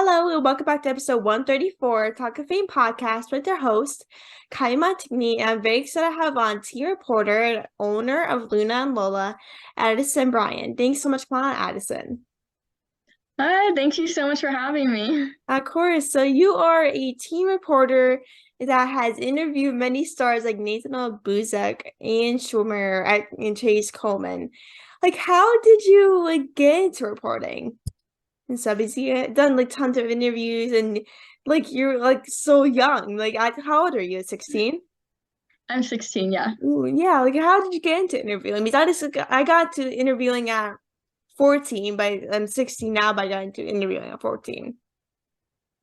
Hello and welcome back to episode 134, Talk of Fame podcast with your host, Kyliemontigney. And I'm very excited to have on teen reporter and owner of Luna and Lola, Addison Briann. Thanks so much for coming on, Addison. Hi, thank you so much for having me. Of course. So you are a teen reporter that has interviewed many stars like Nathan Buzek, Ian Schumer, and Chase Coleman. How did you get into reporting? And stuff. Is he done tons of interviews and you're so young. How old are you? 16? I'm 16, yeah. Ooh, yeah. How did you get into interviewing? Because I got to interviewing at 14, but I'm 16 now, but I got into interviewing at 14.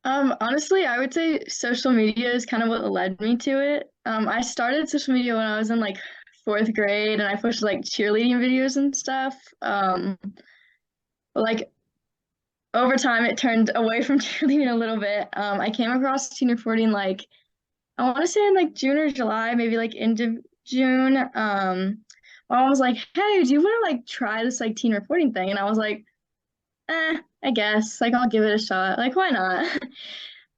Honestly, I would say social media is kind of what led me to it. I started social media when I was in like fourth grade and I posted like cheerleading videos and stuff. But like over time it turned away from cheerleading a little bit. I came across teen reporting like I want to say in like June or July, maybe like into June. My mom was like, "Hey, do you want to like try this like teen reporting thing?" And I was like, I guess like I'll give it a shot. Like, why not?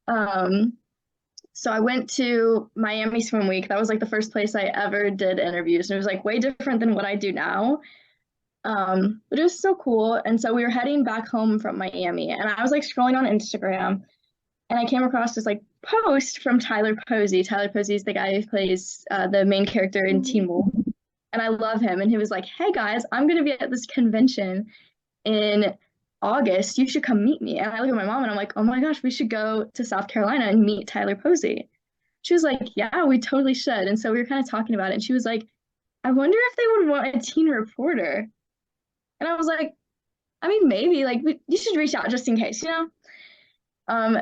Um, so I went to Miami Swim Week. That was like the first place I ever did interviews, and it was like way different than what I do now. But it was so cool. And so we were heading back home from Miami, and I was like scrolling on Instagram, and I came across this like post from Tyler Posey. Tyler Posey is the guy who plays the main character in Teen Wolf, and I love him. And he was like, "Hey guys, I'm gonna be at this convention in August, you should come meet me." And I look at my mom and I'm like, oh my gosh, we should go to South Carolina and meet Tyler Posey. She was like, yeah, we totally should. And so we were kind of talking about it. And she was like, I wonder if they would want a teen reporter. And I was like, I mean, maybe, like, you should reach out just in case, you know? Um,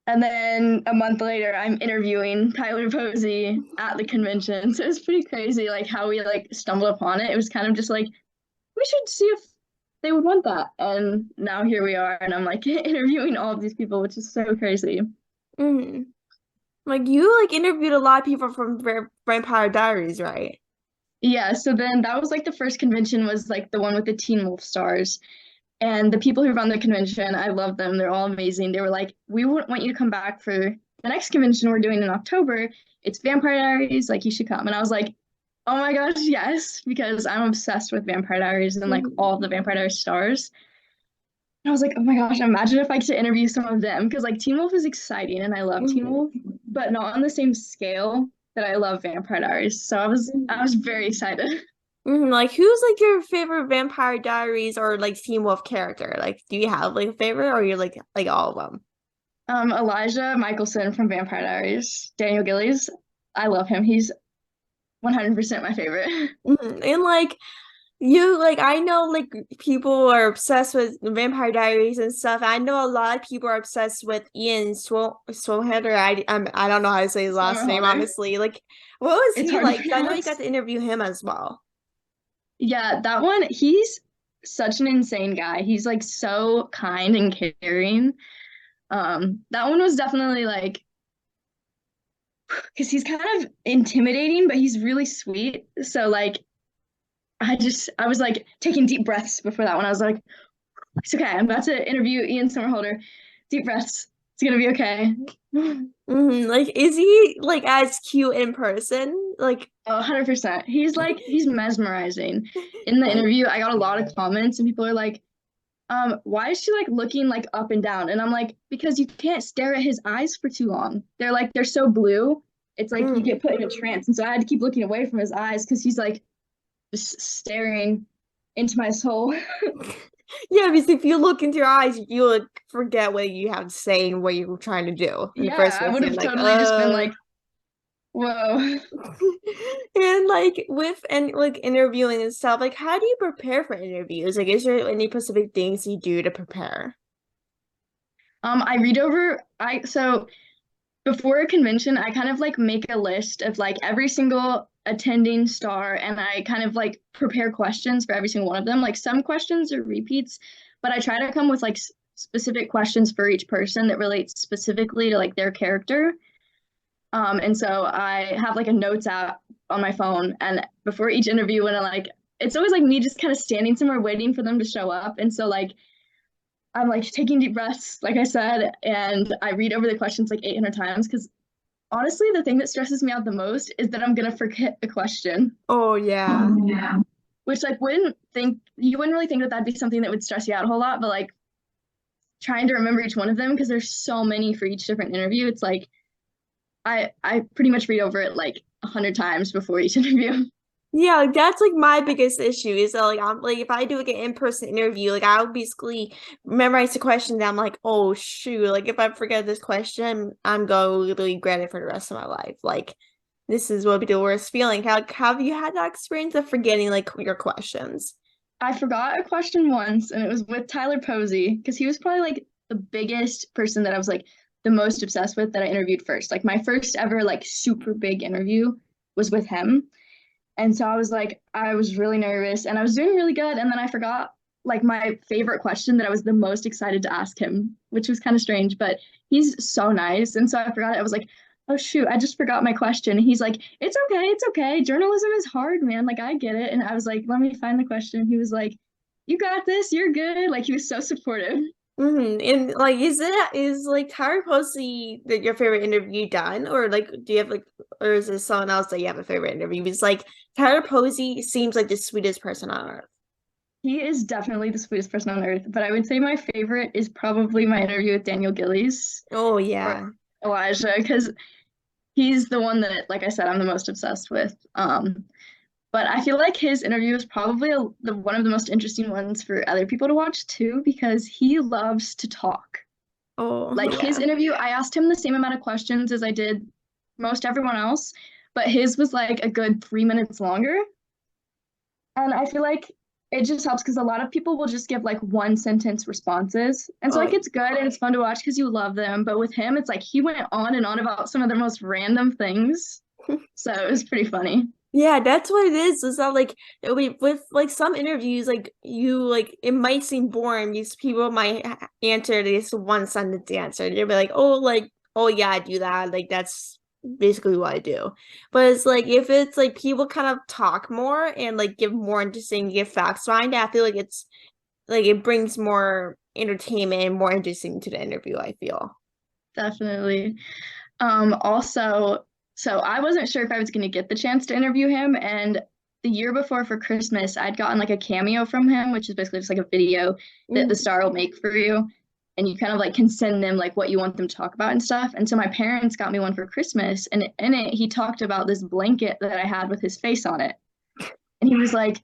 and then a month later, I'm interviewing Tyler Posey at the convention. So it was pretty crazy, like, how we, like, stumbled upon it. It was kind of just like, we should see if they would want that. And now here we are, and I'm like interviewing all of these people, which is so crazy. Hmm. You interviewed a lot of people from Vampire Diaries, right? Yeah, so then that was like the first convention was like the one with the Teen Wolf stars. And the people who run the convention, I love them. They're all amazing. They were like, we want you to come back for the next convention we're doing in October. It's Vampire Diaries, like you should come. And I was like, oh my gosh, yes, because I'm obsessed with Vampire Diaries and like all of the Vampire Diaries stars. I was like, oh my gosh, imagine if I could interview some of them because like Teen Wolf is exciting and I love Teen Mm-hmm. Wolf, but not on the same scale that I love Vampire Diaries. So I was very excited. Mm-hmm. Who's your favorite Vampire Diaries or Teen Wolf character? Do you have a favorite or you're like all of them? Elijah Michelson from Vampire Diaries, Daniel Gillies. I love him. He's 100% my favorite. Mhm. And you I know people are obsessed with Vampire Diaries and stuff. I know a lot of people are obsessed with Ian Swilhander. I don't know how to say his last name Summerholder. honestly. What was It's he hard to like? I know you got pronounce. to interview him as well. Yeah, that one, he's such an insane guy. He's like so kind and caring. That one was definitely like because he's kind of intimidating, but he's really sweet. So like I was like taking deep breaths before that one. I was like, it's okay. I'm about to interview Ian Somerhalder. Deep breaths. It's gonna be okay. Is he as cute in person? Oh, 100%. He's mesmerizing. In the interview, I got a lot of comments and people are like, why is she like looking like up and down? And I'm like, because you can't stare at his eyes for too long. They're so blue. It's like you Mm. get put in a trance. And so I had to keep looking away from his eyes because he's like just staring into my soul. Yeah, because if you look into your eyes, you forget what you have to say and what you were trying to do in the first Yeah, I place. would You're have totally just been like, whoa. And with and interviewing and stuff, how do you prepare for interviews? Is there any specific things you do to prepare? I read over I so before a convention, I kind of like make a list of like every single attending star and I kind of like prepare questions for every single one of them. Like some questions are repeats, but I try to come with like specific questions for each person that relates specifically to like their character. And so I have like a notes app on my phone and before each interview when I like it's always like me just kind of standing somewhere waiting for them to show up. And so like I'm like taking deep breaths, like I said, and I read over the questions like 800 times because honestly, the thing that stresses me out the most is that I'm gonna forget the question. Oh yeah. Yeah. Which like wouldn't really think that that'd be something that would stress you out a whole lot, but like trying to remember each one of them because there's so many for each different interview. It's like I pretty much read over it like 100 times before each interview. Yeah, like that's like my biggest issue is that like I'm like if I do like an in-person interview, like I'll basically memorize the question that I'm like, oh shoot, like if I forget this question, I'm going to literally regret it for the rest of my life. Like this is what would be the worst feeling. How have you had that experience of forgetting like your questions? I forgot a question once, and it was with Tyler Posey because he was probably like the biggest person that I was like the most obsessed with that I interviewed first. Like my first ever like super big interview was with him. And so I was like, I was really nervous and I was doing really good. And then I forgot like my favorite question that I was the most excited to ask him, which was kind of strange, but he's so nice. And so I forgot it. I was like, oh shoot, I just forgot my question. And he's like, it's okay. Journalism is hard, man. Like I get it. And I was like, let me find the question. He was like, you got this, you're good. Like he was so supportive. And like, is like Tyler Posey that your favorite interview done, or like, do you have like, or is there someone else that you have a favorite interview? Because like Tyler Posey seems like the sweetest person on earth. He is definitely the sweetest person on earth, but I would say my favorite is probably my interview with Daniel Gillies Oh or yeah. Elijah, because he's the one that, like I said, I'm the most obsessed with. But I feel like his interview is probably one of the most interesting ones for other people to watch too, because he loves to talk. Oh Like his yeah. interview, I asked him the same amount of questions as I did most everyone else, but his was like a good 3 minutes longer. And I feel like it just helps because a lot of people will just give like one sentence responses. And so Oh like it's good and it's fun to watch because you love them. But with him, it's like he went on and on about some of the most random things. So it was pretty funny. yeah, that's what it is that like with like some interviews, like you like it might seem boring. These people might answer this one sentence answer. They'll be like, oh yeah, I do that. Like that's basically what I do. But it's like if it's like people kind of talk more and like give more interesting, give facts behind it, I feel like it's like it brings more entertainment and more interesting to the interview, I feel. Definitely. Also, so I wasn't sure if I was going to get the chance to interview him. And the year before for Christmas, I'd gotten like a cameo from him, which is basically just like a video that the Mhm. star will make for you. And you kind of like can send them like what you want them to talk about and stuff. And so my parents got me one for Christmas. And in it, he talked about this blanket that I had with his face on it. And he was like,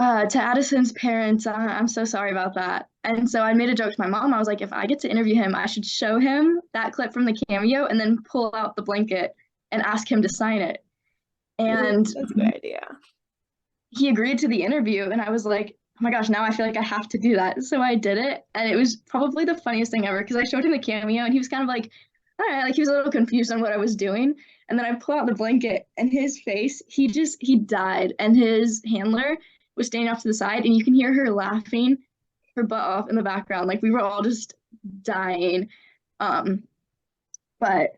to Addison's parents, I'm so sorry about that. And so I made a joke to my mom. I was like, if I get to interview him, I should show him that clip from the cameo and then pull out the blanket and ask him to sign it. Ooh, And that's a good idea. he agreed to the interview. And I was like, oh my gosh, now I feel like I have to do that. So I did it. And it was probably the funniest thing ever because I showed him the cameo and he was kind of like, all right, like he was a little confused on what I was doing. And then I pull out the blanket and his face, he died. And his handler was standing off to the side and you can hear her laughing her butt off in the background. Like we were all just dying. Um, but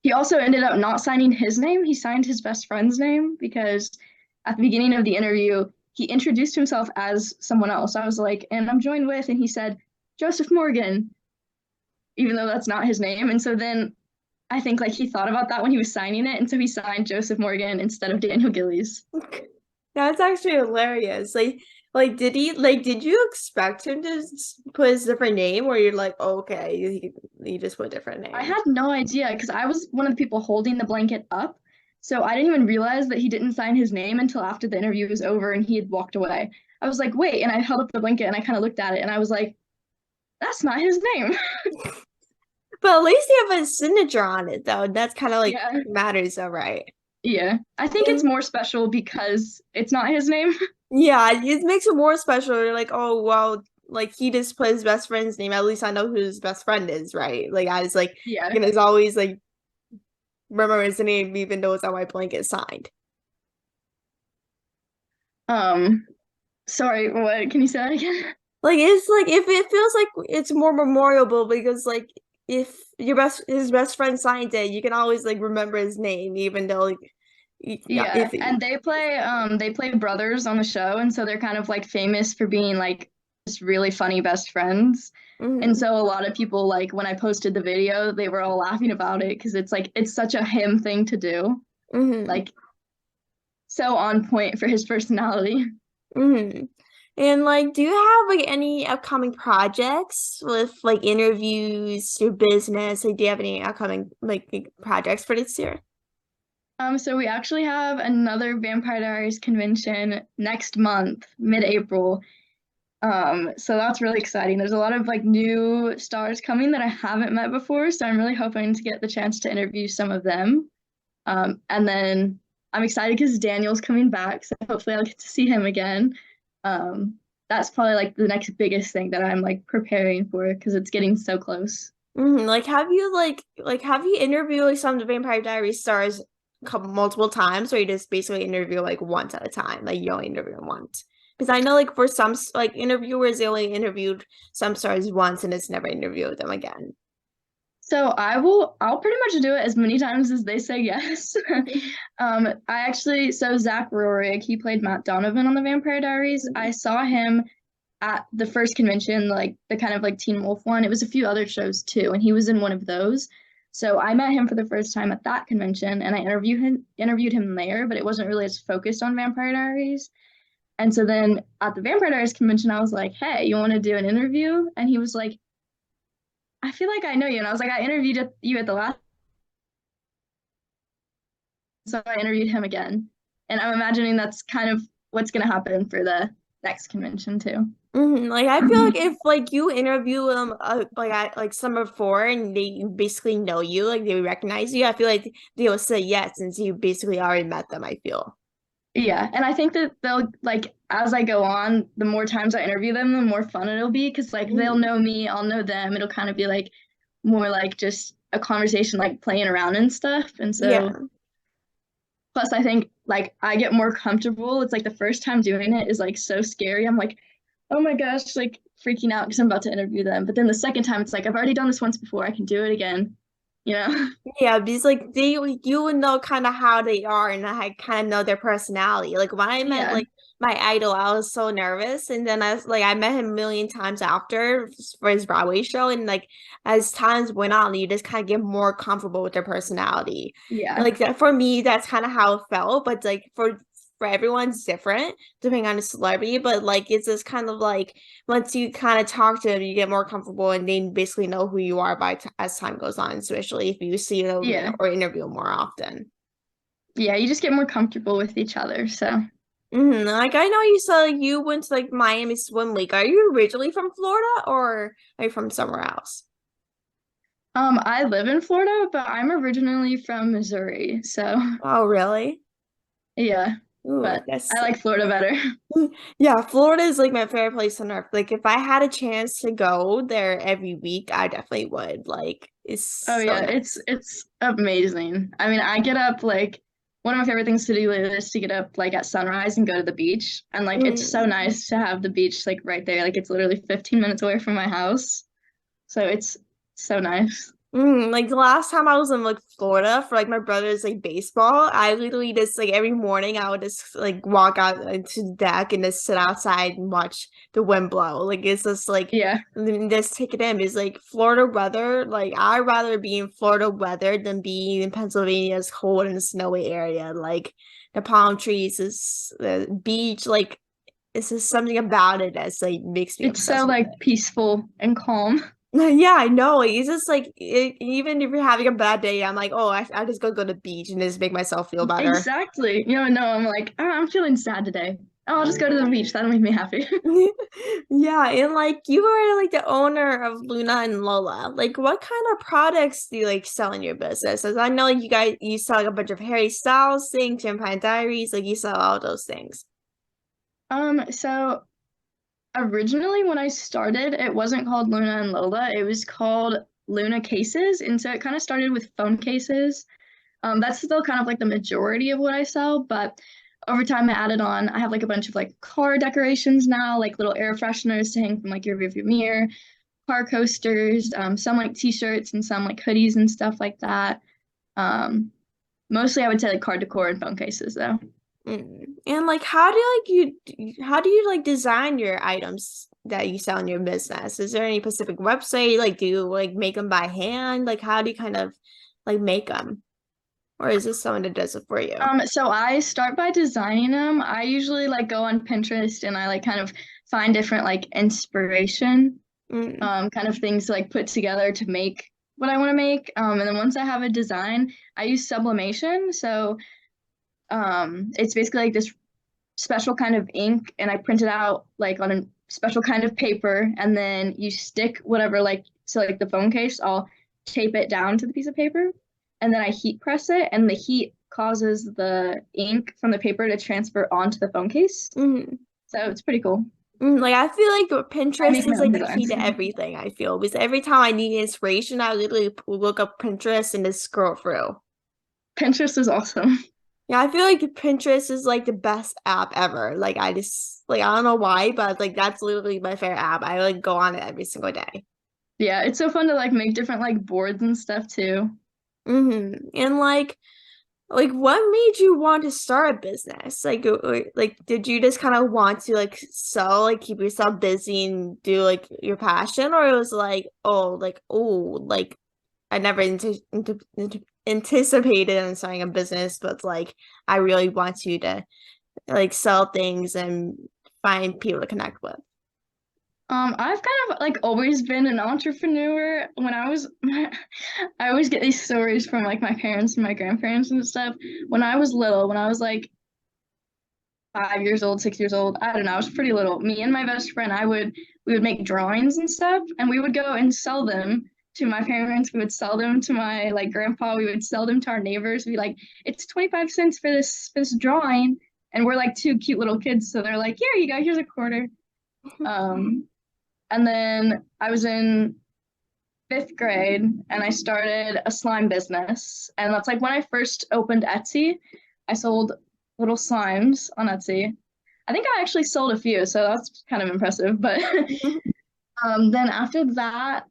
he also ended up not signing his name. He signed his best friend's name because at the beginning of the interview, he introduced himself as someone else. I was like, and I'm joined with, and he said, Joseph Morgan, even though that's not his name. And so then I think like he thought about that when he was signing it. And so he signed Joseph Morgan instead of Daniel Gillies. That's actually hilarious. Did you expect him to put his different name, or you're like, oh, okay, he just put a different I name? had no idea because I was one of the people holding the blanket up. So I didn't even realize that he didn't sign his name until after the interview was over and he had walked away. I was like, wait, and I held up the blanket and I kind of looked at it and I was like, that's not his name. But at least you have a signature on it, though. That's kind of like Yeah. matters, though, right? Yeah. I think it's And more special because it's not his name. yeah, it makes it more special. You're like, oh, well, like he just put his best friend's name. At least I know who his best friend is, right? Like I was like, Yeah. you know, it's always like remember his name, even though it's on my blanket signed. Um, sorry, what can you say that again? Like it's like if it feels like it's more memorable because like if your best his best friend signed it, you can always like remember his name, even though like yeah, Yeah. if And they play brothers on the show, and so they're kind of like famous for being like just really funny best friends. And Mm-hmm. so a lot of people, like when I posted the video, they were all laughing about it because it's like it's such a him thing to do. Mm-hmm. Like so on point for his personality. Mm-hmm. And like, do you have like any upcoming projects with like interviews, your business? Like, do you have any upcoming like projects for this year? So we actually have another Vampire Diaries convention next month, mid-April. So that's really exciting. There's a lot of like new stars coming that I haven't met before, so I'm really hoping to get the chance to interview some of them. And then I'm excited because Daniel's coming back, so hopefully I'll get to see him again. Um, that's probably like the next biggest thing that I'm like preparing for because it's getting so close. Like, have you have you interviewed like some of the Vampire Diaries stars couple multiple times, or you just basically interview like once at a time? Like, you only interview them once? Because I know like for some like interviewers, they only interviewed some stars once and it's never interviewed them again. So I'll pretty much do it as many times as they say yes. So Zach Rorig, he played Matt Donovan on the Vampire Diaries. I saw him at the first convention, like the kind of like Teen Wolf one. It was a few other shows too, and he was in one of those. So I met him for the first time at that convention, and I interviewed him there, but it wasn't really as focused on Vampire Diaries. And so then at the Vampire Diaries convention, I was like, "Hey, you want to do an interview?" And he was like, "I feel like I know you." And I was like, "I interviewed you at the last," so I interviewed him again. And I'm imagining that's kind of what's going to happen for the next convention too. Like, I feel like if like you interview them like at like summer four and they basically know you, like they recognize you, I feel like they will say yes since you basically already met them, I feel. Yeah, and I think that they'll like as I go on, the more times I interview them, the more fun it'll be because like they'll Mhm. know me, I'll know them. It'll kind of be like more like just a conversation, like playing around and stuff. And so, Yeah. plus, I think like I get more comfortable. It's like the first time doing it is like so scary. I'm like, oh my gosh, like freaking out because I'm about to interview them. But then the second time, it's like I've already done this once before. I can do it again. You know? Yeah, because like you would know kind of how they are and I kind of know their personality. Like when I met Yeah, like my idol, I was so nervous, and then I met him a million times after for his Broadway show, and like as times went on, you just kind of get more comfortable with their personality. yeah, Like that for me, that's kind of how it felt, but like for everyone's different depending on the celebrity, but like it's just kind of like once you kind of talk to them, you get more comfortable and they basically know who you are as time goes on, especially if you see them yeah, or interview them more often. yeah. You just get more comfortable with each other. So. Like I know you said like, you went to like Miami Swim League. Are you originally from Florida or are you from somewhere else? I live in Florida, but I'm originally from Missouri. So, Oh, really? yeah, Ooh, but that's I sick. like Florida better. Yeah, Florida is like my favorite place on earth. Like if I had a chance to go there every week, I definitely would. Like it's Oh so yeah, it's nice. it's amazing. I mean, I get up like one of my favorite things to do is to get up like at sunrise and go to the beach. And like it's so Mm. nice to have the beach like right there. Like it's literally 15 minutes away from my house. So it's so nice. Like the last time I was in like Florida for like my brother's like baseball, I literally just like every morning I would just like walk out into the deck and just sit outside and watch the wind blow. Like it's just like Yeah. just take it in. It's like Florida weather. Like I'd rather be in Florida weather than be in Pennsylvania's cold and snowy area. Like the palm trees, is the beach. Like it's just something about it that's like makes me It's so obsessed with like peaceful and calm. yeah, I know. Like, it's just like even if you're having a bad day, I'm like, oh, I just go to the beach and just make myself feel better. Exactly. You know, no, I'm like, oh, I'm feeling sad today. Oh, I'll just go to the beach. That'll make me happy. Yeah, and like you are like the owner of Luna and Lola. Like, what kind of products do you like sell in your business? As I know, like, you sell like a bunch of Harry Styles things, Vampire Diaries, like you sell all those things. So originally when I started, it wasn't called Luna and Lola. It was called Luna Cases. And so it kind of started with phone cases. That's still kind of like the majority of what I sell, but over time I added on, I have like a bunch of like car decorations now, like little air fresheners to hang from like your rearview mirror, car coasters, some like t-shirts and some like hoodies and stuff like that. Um, Mostly I would say like car decor and phone cases though. And like, how do you like design your items? that you sell in your business? Is there any specific website? Like, do you like make them by hand? Like, how do you kind of like make them? Or is this someone that does it for you? So I start by designing them. I usually like go on Pinterest and I like kind of find different like inspiration, Mm, kind of things to like put together to make what I want to make. And then once I have a design, I use sublimation. So it's basically like this special kind of ink, and I print it out like on a special kind of paper, and then you stick whatever like so like the phone case, I'll tape it down to the piece of paper, and then I heat press it, and the heat causes the ink from the paper to transfer onto the phone case. mm, So it's pretty cool. like I feel like I Pinterest make my is own like the key designs. to everything, I feel, because every time I need inspiration, I literally look up Pinterest and just scroll through. Pinterest is awesome. Yeah, I feel like Pinterest is like the best app ever. Like I just like I don't know why, but like that's literally my favorite app. I like go on it every single day. Yeah, it's so fun to like make different like boards and stuff too. And like what made you want to start a business? Like did you just kind of want to like sell, like keep yourself busy and do like your passion, or it was like I never anticipated in starting a business, but like I really want you to like sell things and find people to connect with. I've kind of like always been an entrepreneur. When I was, I always get these stories from like my parents and my grandparents and stuff. When I was little, when I was like 5 years old, 6 years old, I don't know, I was pretty little. Me and my best friend, we would make drawings and stuff, and we would go and sell them to my parents. We would sell them to my like grandpa. We would sell them to our neighbors. We'd be like, it's 25 cents for this drawing, and we're like two cute little kids, so they're like, here you go, here's a quarter. Um, and then I was in fifth grade and I started a slime business. And that's like when I first opened Etsy. I sold little slimes on Etsy. I think I actually sold a few, so that's kind of impressive. But then after that,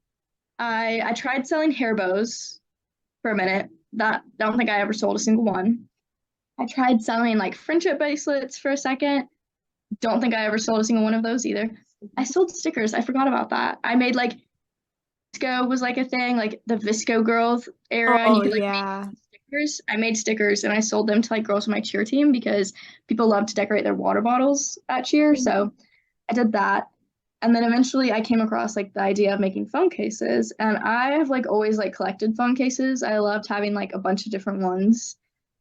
I tried selling hair bows for a minute. That I don't think I ever sold a single one. I tried selling like friendship bracelets for a second. Don't think I ever sold a single one of those either. I sold stickers. I forgot about that. I made like Visco was like a thing, like the Visco girls era, and you Oh could like make yeah. stickers. I made stickers and I sold them to like girls on my cheer team because people love to decorate their water bottles at cheer. So I did that. And then eventually I came across like the idea of making phone cases. And I have like always like collected phone cases. I loved having like a bunch of different ones.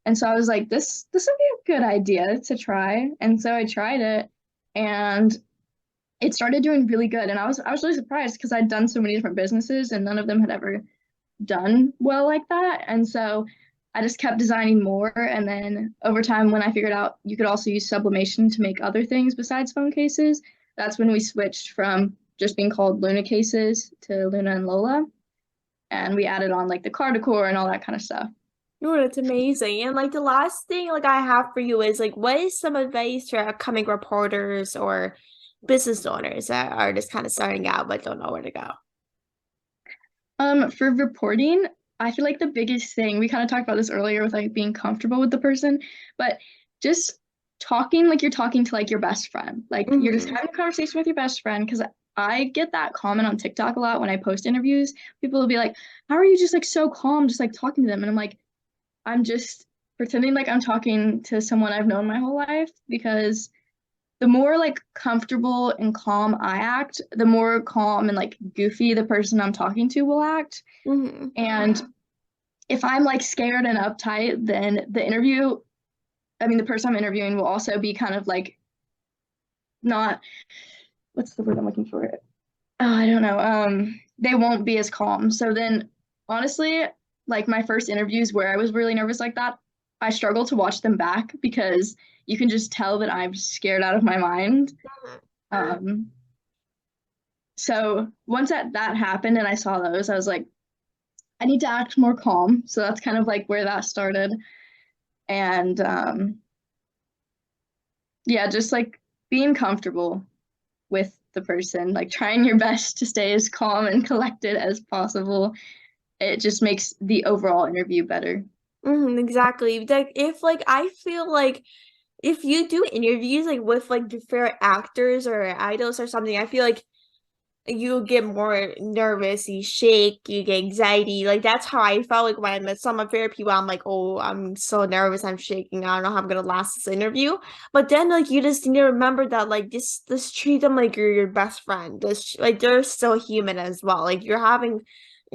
And so I was like, this would be a good idea to try. And so I tried it and it started doing really good. And I was really surprised because I'd done so many different businesses and none of them had ever done well like that. And so I just kept designing more. And then over time, when I figured out you could also use sublimation to make other things besides phone cases, that's when we switched from just being called Luna cases to Luna and Lola. And we added on like the car decor and all that kind of stuff. No, that's amazing. And like the last thing like I have for you is like what is some advice for upcoming reporters or business owners that are just kind of starting out but don't know where to go? For reporting, I feel like the biggest thing, we kind of talked about this earlier with like being comfortable with the person, but just talking like you're talking to like your best friend. Like you're just Hmm. having a conversation with your best friend. Because I get that comment on TikTok a lot when I post interviews. People will be like, how are you just like so calm, just like talking to them? And I'm like, I'm just pretending like I'm talking to someone I've known my whole life because the more like comfortable and calm I act, the more calm and like goofy the person I'm talking to will act. Hmm. And if I'm like scared and uptight, then the person I'm interviewing will also be kind of like not, what's the word I'm looking for? Oh, I don't know. They won't be as calm. So then, honestly, like my first interviews where I was really nervous like that, I struggle to watch them back because you can just tell that I'm scared out of my mind. Um, so once that happened and I saw those, I was like, I need to act more calm. So that's kind of like where that started. And yeah, just like being comfortable with the person, like trying your best to stay as calm and collected as possible. It just makes the overall interview better. Exactly. Like if like I feel like if you do interviews like with like your favorite actors or idols or something, I feel like you get more nervous, you shake, you get anxiety. Like that's how I felt like when I met some of my favorite people. I'm like, oh, I'm so nervous, I'm shaking. I don't know how I'm gonna last this interview. But then like you just need to remember that like just treat them like you're your best friend. Just like they're still human as well. Like you're having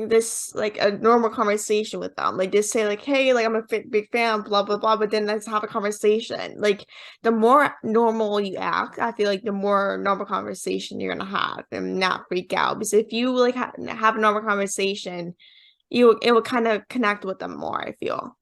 this like a normal conversation with them. Like just say like, hey, like I'm a big fan, blah blah blah. But then let's have a conversation. Like the more normal you act, I feel like the more normal conversation you're gonna have and not freak out. Because if you like have a normal conversation, it will kind of connect with them more, I feel.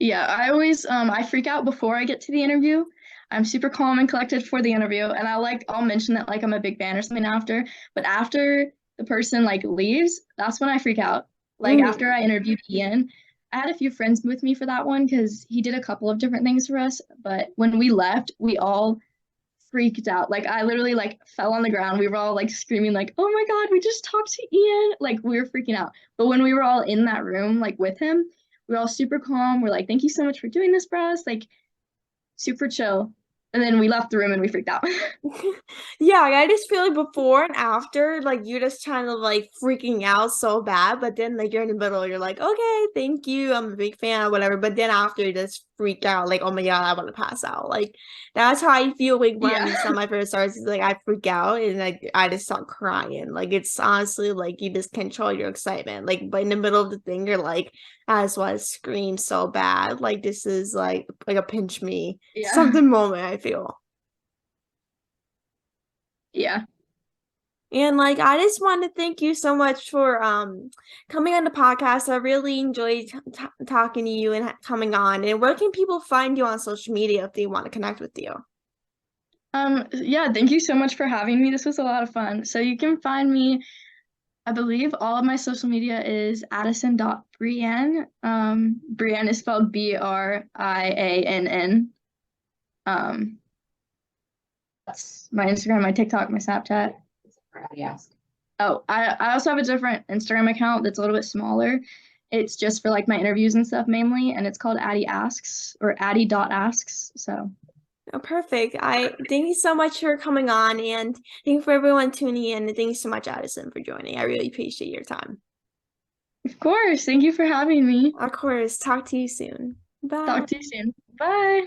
Yeah, I always I freak out before I get to the interview. I'm super calm and collected for the interview, and I'll mention that like I'm a big fan or something after, but after the person like leaves, that's when I freak out. Like after Mm. I interviewed Ian, I had a few friends with me for that one because he did a couple of different things for us, but when we left, we all freaked out. Like I literally like fell on the ground. We were all like screaming like, "Oh my God, we just talked to Ian." Like we were freaking out. But when we were all in that room like with him, we were all super calm. We're like, "Thank you so much for doing this for us." Like super chill. And then we left the room and we freaked out. Yeah, like, I just feel like before and after, like you're just kind of like freaking out so bad, but then like you're in the middle, you're like, okay, thank you, I'm a big fan, or whatever. But then after you just freak out, like, oh my God, I want to pass out. Like that's how I feel like when I Yeah. meet some of my favorite stars, is like I freak out and like I just start crying. Like it's honestly like you just control your excitement. Like but in the middle of the thing, you're like, I just want to scream so bad. Like this is like a pinch me Yeah. something moment, I feel. Yeah. And like I just want to thank you so much for coming on the podcast. I really enjoyed talking to you and coming on. And where can people find you on social media if they want to connect with you? Yeah, thank you so much for having me. This was a lot of fun. So you can find me, I believe all of my social media is Addison.Briann. Briann is spelled Briann. Um, that's my Instagram, my TikTok, my Snapchat. Yes. Oh, I also have a different Instagram account that's a little bit smaller. It's just for like my interviews and stuff mainly, and it's called Addie Asks or Addie.asks. So Oh, perfect. I thank you so much for coming on and thank you for everyone tuning in. And thank you so much, Addison, for joining. I really appreciate your time. of course, thank you for having me. Of course, talk to you soon. Bye. Talk to you soon. Bye.